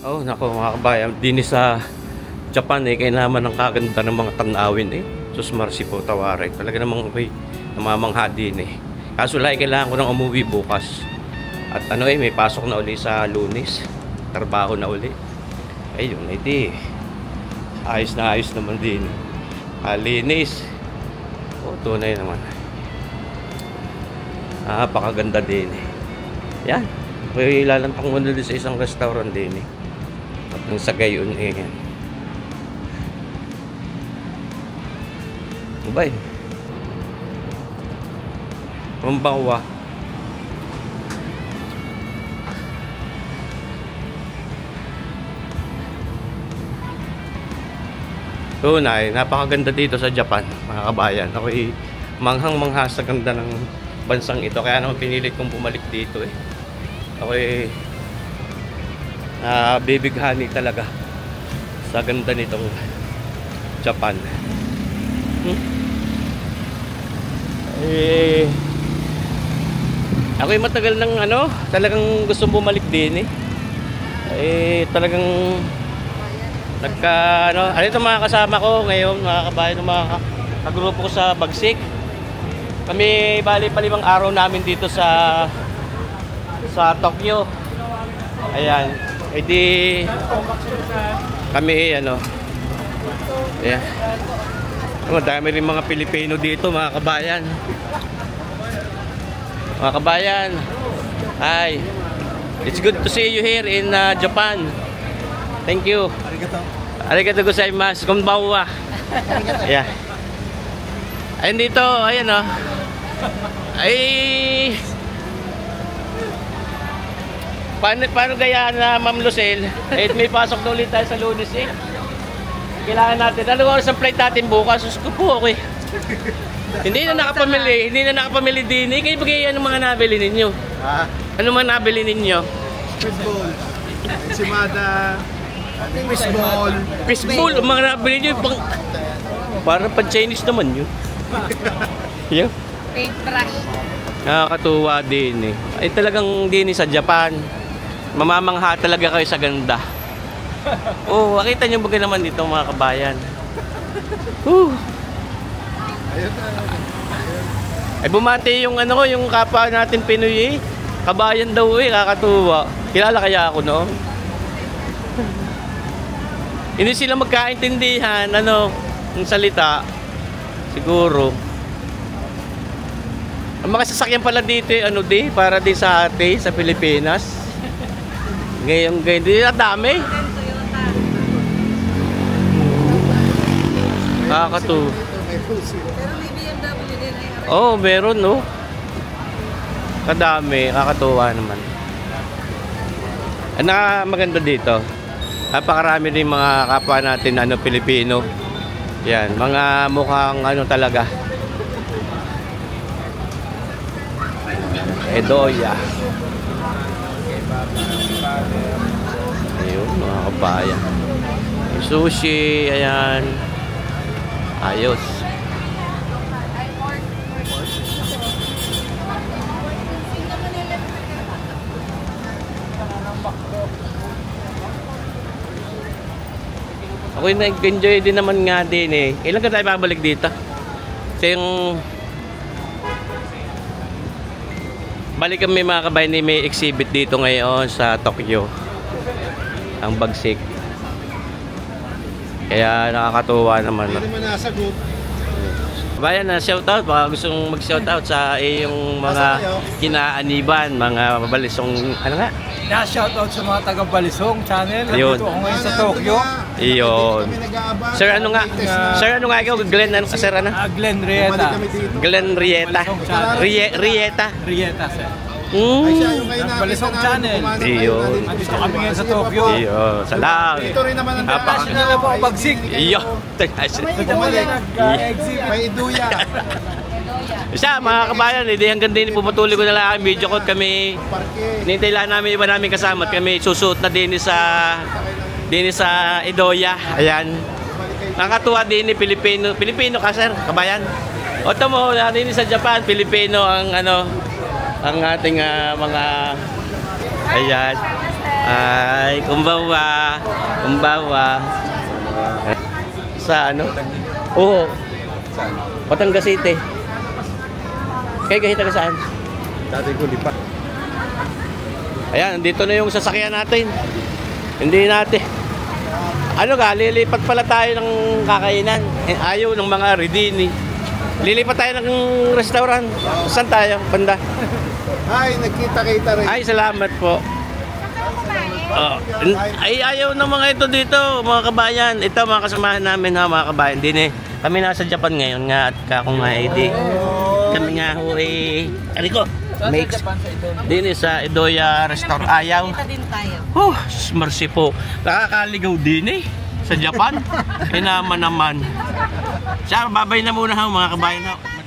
Oh, nako mga kabayan, din sa Japan kailangan ng kaganda ng mga tanawin Sus Marcy po tawaray. Talaga namang ako'y namamangha din Kaso lang kailangan ko nang umuwi bukas. At may pasok na uli sa Lunes. Trabaho na uli. Ayun, ayos na ayos naman din. Linis. Tunay naman. Napakaganda din Yan. Ako'y lalantang muna din sa isang restaurant din At nang sa gayon yan. Bye. Mambawa. Tunay, napakaganda dito sa Japan, mga kabayan. Ako'y manghang-mangha sa ganda ng bansang ito. Kaya naman pinilit kong bumalik dito Ako'y bibighani talaga sa ganda nitong Japan. Ako'y matagal ng talagang gustong bumalik din talagang ito mga kasama ko ngayon, mga kabayan, mga kagrupo ko sa Bagsik. Kami bali pa 5 araw namin dito sa Tokyo. Ayan, kami ayan. Dami rin mga Pilipino dito, mga kabayan. Mga kabayan, hi. It's good to see you here in Japan. Thank you. Arigato gozaimasu. Konbanwa. Yeah. Ayun dito, ayan paano gaya na Ma'am Lucel? May pasok na ulit tayo sa Lunes Kailangan natin. Anong oras ang flight natin bukas? Susko po, okay. Hindi na nakapamili din Kayo bagay anong mga nabili ninyo? Ano mga nabili ninyo? Fishball. Ensimada. Fishball. Fishball, ang mga nabili nyo parang pan-Chinese naman yun. Yeah. Paint brush. Nakakatuwa din talagang din sa Japan. Mamamangha talaga kayo sa ganda. Makita nyo ba naman dito, mga kabayan? Bumati yung yung kapwa natin Pinoy kabayan daw kakatuwa. Kilala kaya ako no? Hindi sila magkaintindihan ng salita siguro. Ang mga sasakyan pala dito para di sa sa Pilipinas. Ngayon di dami. Kakatuwa. Pero may BMW din meron kadami, kakatuwa naman. Maganda dito. Napakarami din mga kapwa natin Pilipino. Yan, mga mukhang talaga. Edoya. Ayun, mga kabayan. Sushi, ayan. Ayos. Ako nag-enjoy din naman nga din Ilan ka tayo babalik dito? Kasi balik kami mga kabayan may exhibit dito ngayon sa Tokyo. Ang Bagsik. Kaya nakakatuwa naman. Hindi mo nasagot. Kabayan shoutout. Baka gustong mag-shoutout sa yung mga kinaaniban, mga mabalisong nga? Shoutout sa mga taga-Balisong channel. Ayun. Nandito ako ngayon sa Tokyo. Iyon. Sir, Sir, ikaw? Glenn, Sir, Glenn Rieta. Glenn Rieta. Rieta. Rieta, sir. Balisong channel. Iyon. Nandito kami ngayon sa Tokyo. Iyon. Salam. Ito rin naman ang National na po ang Bagsik. Iyon. May iduya. Isa, mga kabayan, hanggang din pupatuloy ko na lang ang video ko. Kami, nintay lang namin iba namin kasama at kami susuot na din sa Edoya. Ayan. Nakakatuwa din Pilipino ka, sir, kabayan. O ito mo, din sa Japan, Pilipino ang ang ating mga ayan. Ay, kumbawa. Kumbawa. Sa ano? Oo. Batangas City. Kaya kahit taga saan? Dati ko lipat. Ayan, dito na yung sasakyan natin. Hindi natin. Ano ka, lilipat pala tayo ng kakainan. Ayaw ng mga Redini. Lilipat tayo ng restaurant. Saan tayo? Banda? Ay, nagkita-kita rin. Ay, salamat po. Oh, ay, ayaw ng mga ito dito, mga kabayan. Ito, mga kasamahan namin ha, mga kabayan. Din eh. Kami nasa Japan ngayon nga at kako nga eh. Kami nga ho eh. Aliko, mix. Din eh sa Idoya Restaurant. Ayaw. Kita din tayo. Mercy po. Nakakaligaw din eh. Sa Japan. Eh naman. Siya, babay na muna ha, mga kabayan ha.